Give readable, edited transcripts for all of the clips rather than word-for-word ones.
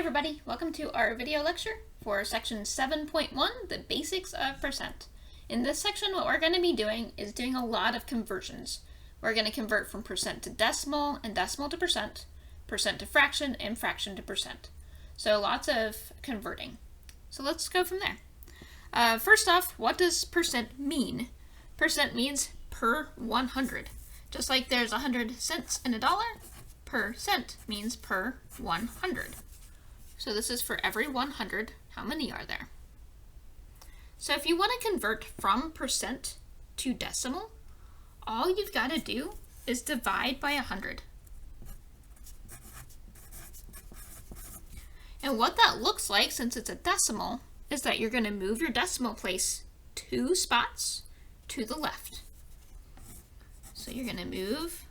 everybody, welcome to our video lecture for section 7.1, the basics of percent. In this section, what we're going to be doing is doing a lot of conversions. We're going to convert from percent to decimal and decimal to percent to fraction, and fraction to percent. So lots of converting. So let's go from there. First off, what does percent mean? Percent means per 100. Just like there's 100 cents in a dollar, percent means per 100. So this is for every 100, how many are there? So if you want to convert from percent to decimal, all you've got to do is divide by 100. And what that looks like, since it's a decimal, is that you're going to move your decimal place 2 spots to the left. So you're going to move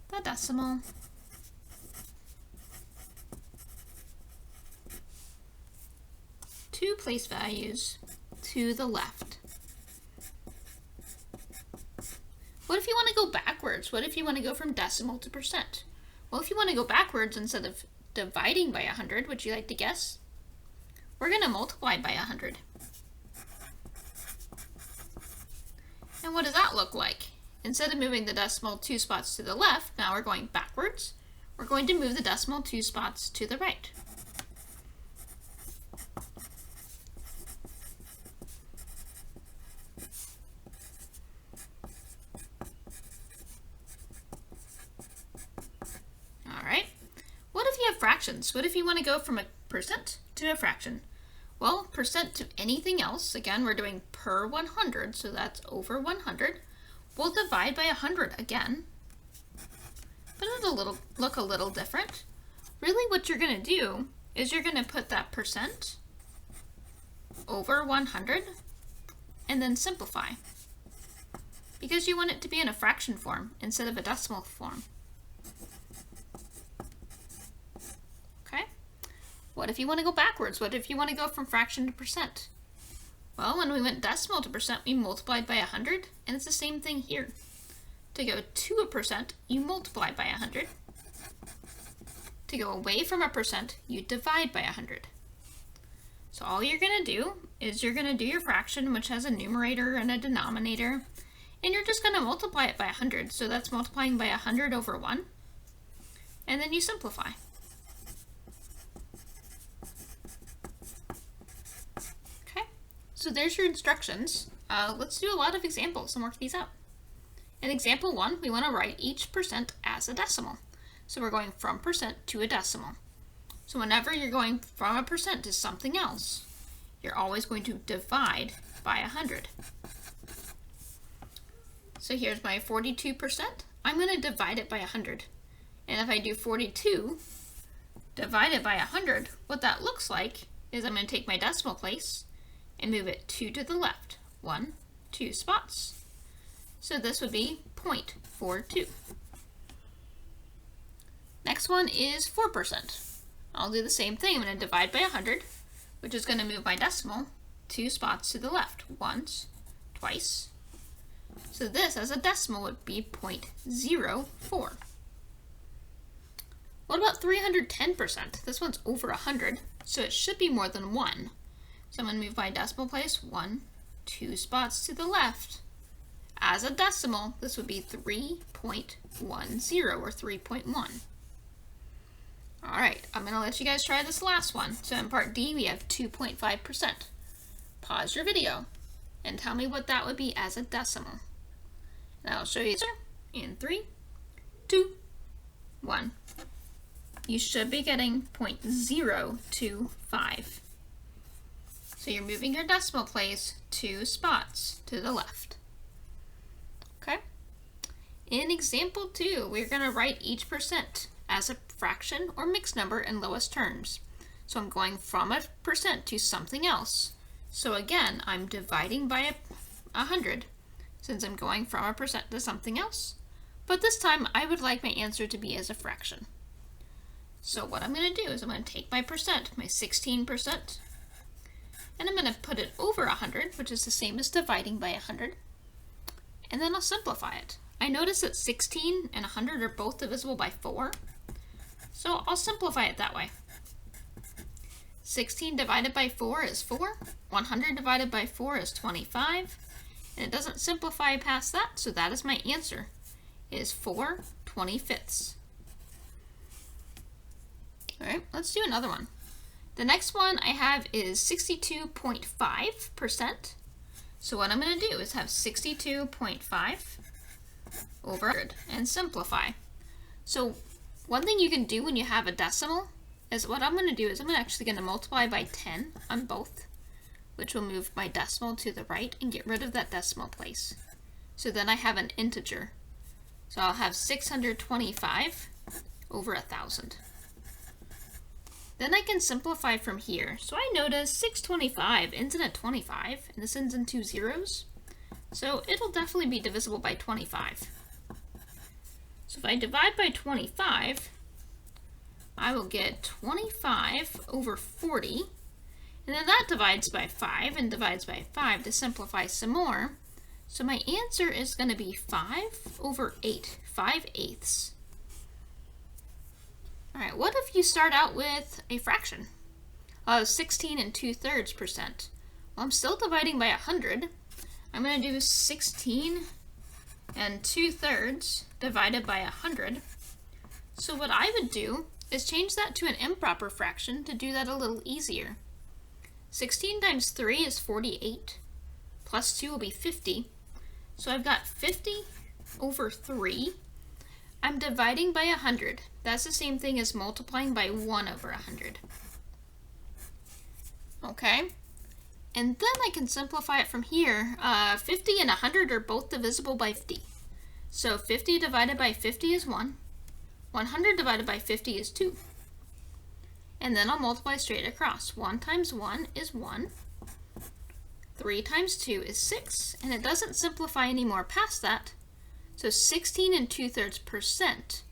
the decimal 2 place values to the left. What if you want to go backwards? What if you want to go from decimal to percent? Well, if you want to go backwards, instead of dividing by 100, would you like to guess? We're going to multiply by 100. And what does that look like? Instead of moving the decimal 2 spots to the left, now we're going backwards. We're going to move the decimal 2 spots to the right. Fractions. What if you want to go from a percent to a fraction? Well, percent to anything else, again, we're doing per 100, so that's over 100. We'll divide by 100 again, but it'll look a little different. Really, what you're going to do is you're going to put that percent over 100 and then simplify, because you want it to be in a fraction form instead of a decimal form. What if you want to go backwards? What if you want to go from fraction to percent? Well, when we went decimal to percent, we multiplied by 100, and it's the same thing here. To go to a percent, you multiply by 100. To go away from a percent, you divide by 100. So all you're going to do is you're going to do your fraction, which has a numerator and a denominator, and you're just going to multiply it by 100. So that's multiplying by 100 over 1, and then you simplify. So there's your instructions. Let's do a lot of examples and work these out. In example 1, we want to write each percent as a decimal. So we're going from percent to a decimal. So whenever you're going from a percent to something else, you're always going to divide by 100. So here's my 42%. I'm going to divide it by 100. And if I do 42 divided by 100, what that looks like is I'm going to take my decimal place and move it 2 to the left, 2 spots. So this would be 0.42. Next one is 4%. I'll do the same thing. I'm going to divide by 100, which is going to move my decimal 2 spots to the left, once, twice. So this as a decimal would be 0.04. What about 310%? This one's over 100, so it should be more than 1. So I'm going to move my decimal place 2 spots to the left. As a decimal, this would be 3.10 or 3.1. All right, I'm going to let you guys try this last one. So in part D, we have 2.5%. Pause your video and tell me what that would be as a decimal. And I'll show you in 3, 2, 1. You should be getting 0.025. So you're moving your decimal place 2 spots to the left. Okay? In example 2, we're going to write each percent as a fraction or mixed number in lowest terms. So I'm going from a percent to something else. So again, I'm dividing by 100 since I'm going from a percent to something else. But this time, I would like my answer to be as a fraction. So what I'm going to do is I'm going to take my percent, my 16%, and I'm going to put it over 100, which is the same as dividing by 100, and then I'll simplify it. I notice that 16 and 100 are both divisible by 4, so I'll simplify it that way. 16 divided by 4 is 4. 100 divided by 4 is 25. And it doesn't simplify past that, so that is my answer, is 4/25. Alright, let's do another one. The next one I have is 62.5%. So what I'm going to do is have 62.5 over 100 and simplify. So one thing you can do when you have a decimal is what I'm going to do is I'm actually going to multiply by 10 on both, which will move my decimal to the right and get rid of that decimal place. So then I have an integer. So I'll have 625 over 1,000. Then I can simplify from here. So I notice 625 ends in a 25, and this ends in 2 zeros. So it'll definitely be divisible by 25. So if I divide by 25, I will get 25 over 40. And then that divides by 5 and divides by 5 to simplify some more. So my answer is going to be 5 over 8, 5/8. Alright, what if you start out with a fraction of 16 2/3%? Well, I'm still dividing by 100. I'm going to do 16 2/3 divided by 100. So what I would do is change that to an improper fraction to do that a little easier. 16 times 3 is 48, plus 2 will be 50. So I've got 50 over 3. I'm dividing by 100. That's the same thing as multiplying by 1 over 100. Okay, and then I can simplify it from here. 50 and 100 are both divisible by 50. So 50 divided by 50 is 1. 100 divided by 50 is 2. And then I'll multiply straight across. 1 times 1 is 1. 3 times 2 is 6. And it doesn't simplify anymore past that. So 16 2/3%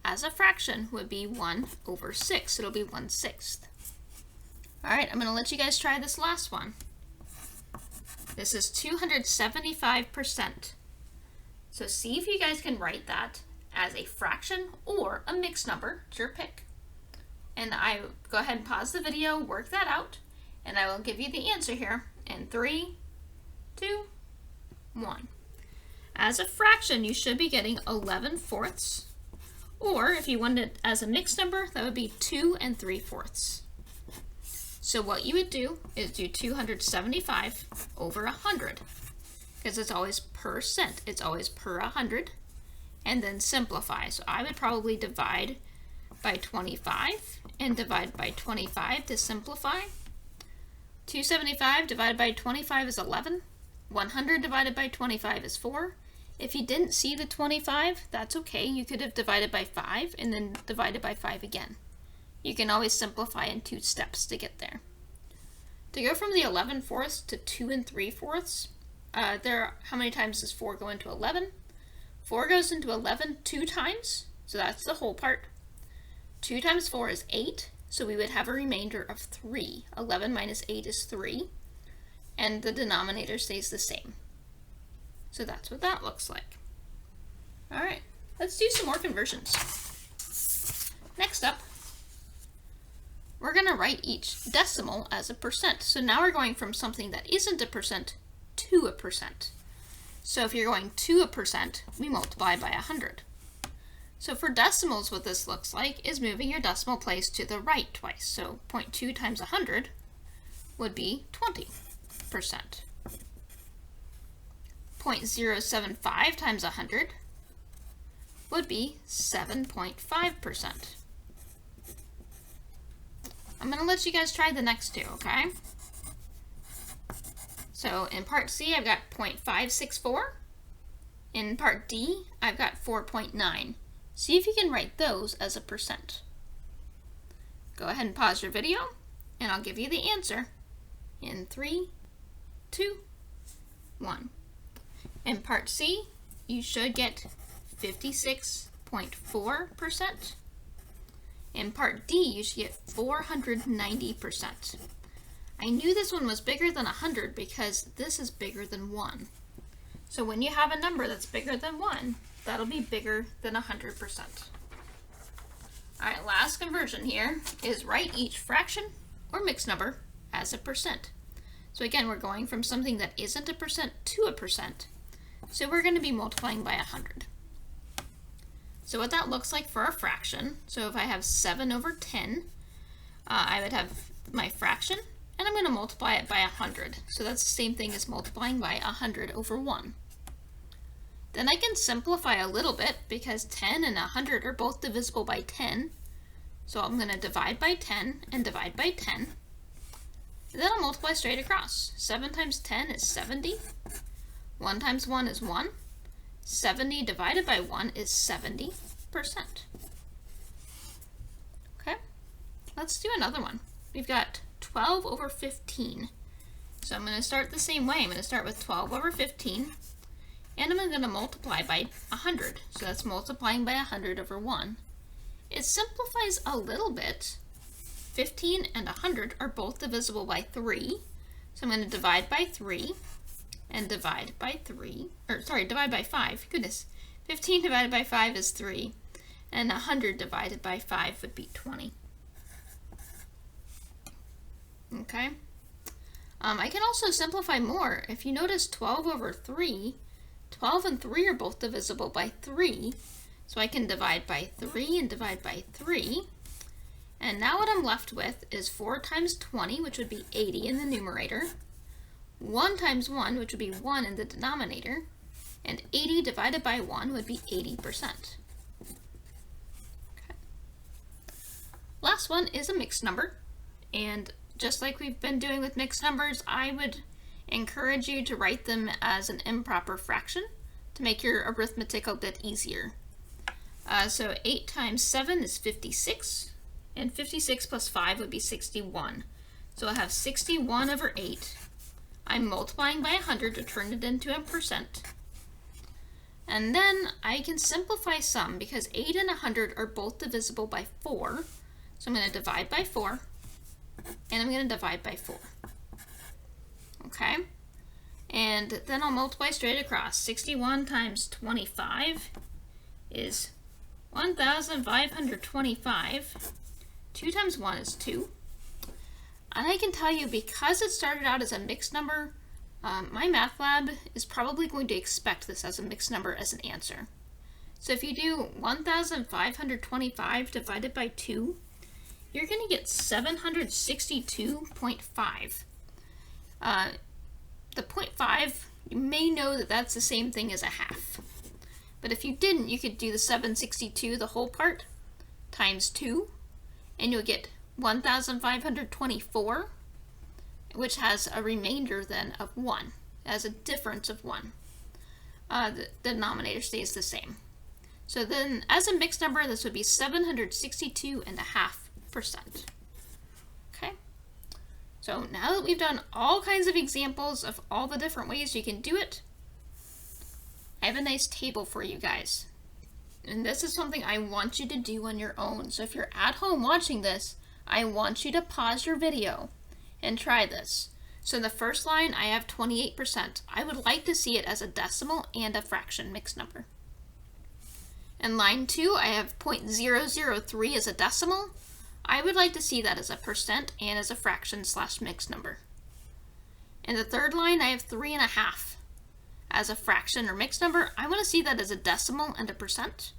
as a fraction would be 1 over 6. It'll be 1/6. Alright, I'm going to let you guys try this last one. This is 275%. So see if you guys can write that as a fraction or a mixed number. It's your pick. And I go ahead and pause the video, work that out, and I will give you the answer here in 3, 2, 1. As a fraction, you should be getting 11/4. Or if you wanted it as a mixed number, that would be 2 3/4. So what you would do is do 275 over 100, because it's always percent. It's always per 100, and then simplify. So I would probably divide by 25 and divide by 25 to simplify. 275 divided by 25 is 11. 100 divided by 25 is 4. If you didn't see the 25, that's okay. You could have divided by 5 and then divided by 5 again. You can always simplify in 2 steps to get there. To go from the 11/4 to 2 3/4, how many times does 4 go into 11? 4 goes into 11 2 times, so that's the whole part. 2 times 4 is 8, so we would have a remainder of 3. 11 minus 8 is 3, and the denominator stays the same. So that's what that looks like. Alright, let's do some more conversions. Next up, we're going to write each decimal as a percent. So now we're going from something that isn't a percent to a percent. So if you're going to a percent, we multiply by 100. So for decimals, what this looks like is moving your decimal place to the right twice. So 0.2 times 100 would be 20%. 0.075 times 100 would be 7.5%. I'm going to let you guys try the next two, okay? So in part C, I've got 0.564. In part D, I've got 4.9. See if you can write those as a percent. Go ahead and pause your video, and I'll give you the answer in 3, 2, 1. In part C, you should get 56.4%. In part D, you should get 490%. I knew this one was bigger than 100 because this is bigger than 1. So when you have a number that's bigger than 1, that'll be bigger than 100%. Alright, last conversion here is write each fraction or mixed number as a percent. So again, we're going from something that isn't a percent to a percent. So we're going to be multiplying by 100. So what that looks like for a fraction, so if I have 7 over 10, I would have my fraction, and I'm going to multiply it by 100. So that's the same thing as multiplying by 100 over 1. Then I can simplify a little bit because 10 and 100 are both divisible by 10. So I'm going to divide by 10 and divide by 10. And then I'll multiply straight across. 7 times 10 is 70. 1 times 1 is 1. 70 divided by 1 is 70%. Okay, let's do another one. We've got 12 over 15. So I'm going to start the same way. I'm going to start with 12 over 15. And I'm going to multiply by 100. So that's multiplying by 100 over 1. It simplifies a little bit. 15 and 100 are both divisible by 3. So I'm going to divide by 3 and divide by 3. Divide by 5. Goodness. 15 divided by 5 is 3. And 100 divided by 5 would be 20. Okay. I can also simplify more. If you notice 12 over 3, 12 and 3 are both divisible by 3. So I can divide by 3 and divide by 3. And now what I'm left with is 4 times 20, which would be 80 in the numerator. 1 times 1, which would be 1 in the denominator. And 80 divided by 1 would be 80%. Okay. Last one is a mixed number. And just like we've been doing with mixed numbers, I would encourage you to write them as an improper fraction to make your arithmetic a bit easier. So 8 times 7 is 56, and 56 plus 5 would be 61. So I'll have 61 over 8. I'm multiplying by 100 to turn it into a percent. And then I can simplify some because 8 and 100 are both divisible by 4. So I'm going to divide by 4, and I'm going to divide by 4. Okay? And then I'll multiply straight across. 61 times 25 is 1,525. 2 times 1 is 2. And I can tell you, because it started out as a mixed number, my math lab is probably going to expect this as a mixed number as an answer. So if you do 1,525 divided by 2, you're going to get 762.5. The 0.5, you may know that that's the same thing as a half. But if you didn't, you could do the 762, the whole part, times 2, and you'll get 1,524, which has a remainder then of 1, as a difference of 1. The denominator stays the same. So then, as a mixed number, this would be 762.5%. Okay? So now that we've done all kinds of examples of all the different ways you can do it, I have a nice table for you guys. And this is something I want you to do on your own. So if you're at home watching this, I want you to pause your video and try this. So in the first line, I have 28%. I would like to see it as a decimal and a fraction mixed number. In line 2, I have 0.003 as a decimal. I would like to see that as a percent and as a fraction / mixed number. In the third line, I have 3.5 as a fraction or mixed number. I want to see that as a decimal and a percent.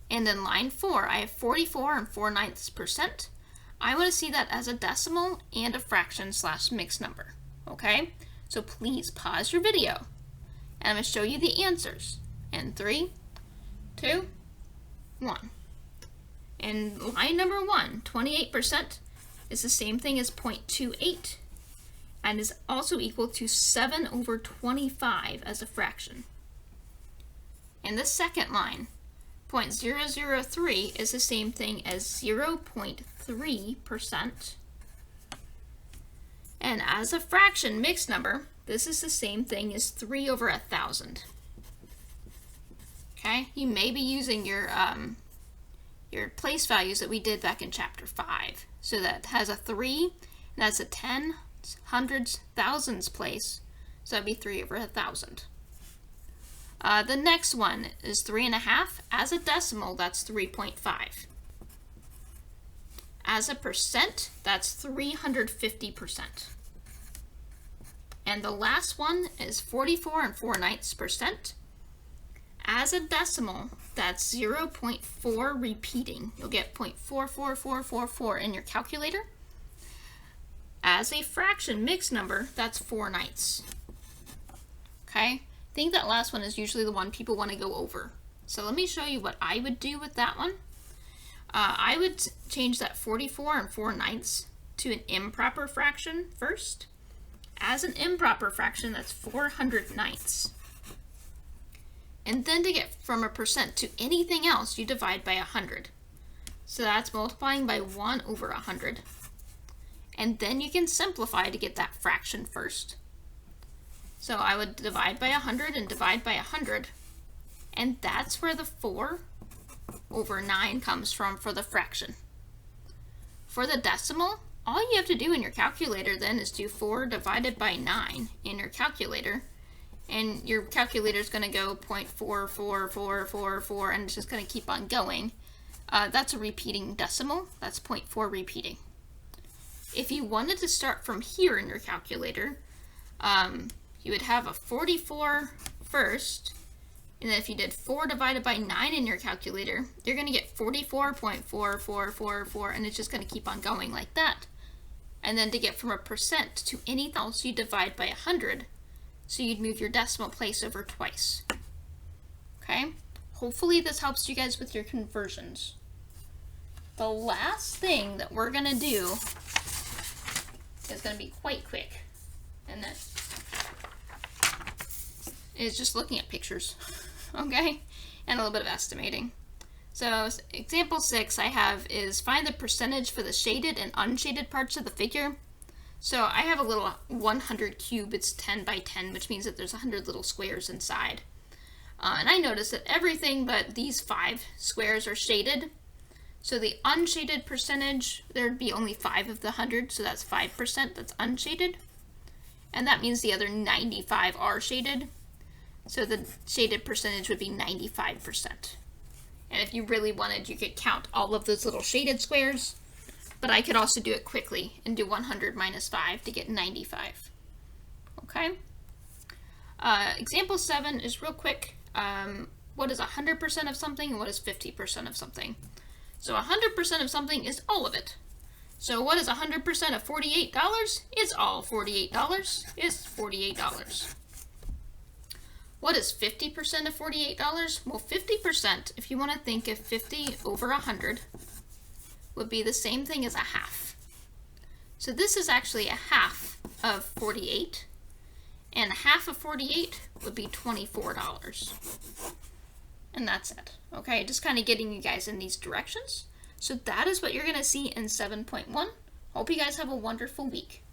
And in line 4, I have 44 and 4/9%. I want to see that as a decimal and a fraction / mixed number. Okay? So please pause your video. And I'm going to show you the answers. In 3, 2, 1. And line number 1, 28%, is the same thing as 0.28 and is also equal to 7 over 25 as a fraction. In the second line, 0.003 is the same thing as 0.3%. And as a fraction mixed number, this is the same thing as 3 over 1,000. Okay, you may be using your place values that we did back in chapter 5. So that has a 3, and that's a 10, hundreds, thousands place. So that'd be 3 over 1,000. The next one is 3.5. As a decimal, that's 3.5. As a percent, that's 350%. And the last one is 44 4/9%. As a decimal, that's 0.4 repeating. You'll get 0.44444 in your calculator. As a fraction mixed number, that's 4/9. Okay? I think that last one is usually the one people want to go over. So let me show you what I would do with that one. I would change that 44 4/9 to an improper fraction first. As an improper fraction, that's 400/9. And then to get from a percent to anything else, you divide by 100. So that's multiplying by 1 over 100. And then you can simplify to get that fraction first. So I would divide by 100 and divide by 100. And that's where the 4 over 9 comes from for the fraction. For the decimal, all you have to do in your calculator then is do 4 divided by 9 in your calculator. And your calculator is going to go 0.44444, and it's just going to keep on going. That's a repeating decimal. That's 0.4 repeating. If you wanted to start from here in your calculator, you would have a 44 first, and then if you did 4 divided by 9 in your calculator, you're going to get 44.4444, and it's just going to keep on going like that. And then to get from a percent to anything else, you divide by 100. So you'd move your decimal place over twice. Okay? Hopefully this helps you guys with your conversions. The last thing that we're going to do is going to be quite quick. And that is just looking at pictures. Okay? And a little bit of estimating. So example 6 I have is find the percentage for the shaded and unshaded parts of the figure. So I have a little 100 cube, it's 10 by 10, which means that there's 100 little squares inside. And I noticed that everything but these 5 squares are shaded. So the unshaded percentage, there'd be only 5 of the 100, so that's 5% that's unshaded. And that means the other 95 are shaded. So the shaded percentage would be 95%. And if you really wanted, you could count all of those little shaded squares. But I could also do it quickly and do 100 minus 5 to get 95. Okay? Example 7 is real quick. What is 100% of something and what is 50% of something? So 100% of something is all of it. So what is 100% of $48? It's all $48. It's $48. What is 50% of $48? Well, 50%, if you want to think of 50 over 100, would be the same thing as a half. So this is actually a half of 48, and a half of 48 would be $24. And that's it. Okay, just kind of getting you guys in these directions. So that is what you're going to see in 7.1. Hope you guys have a wonderful week.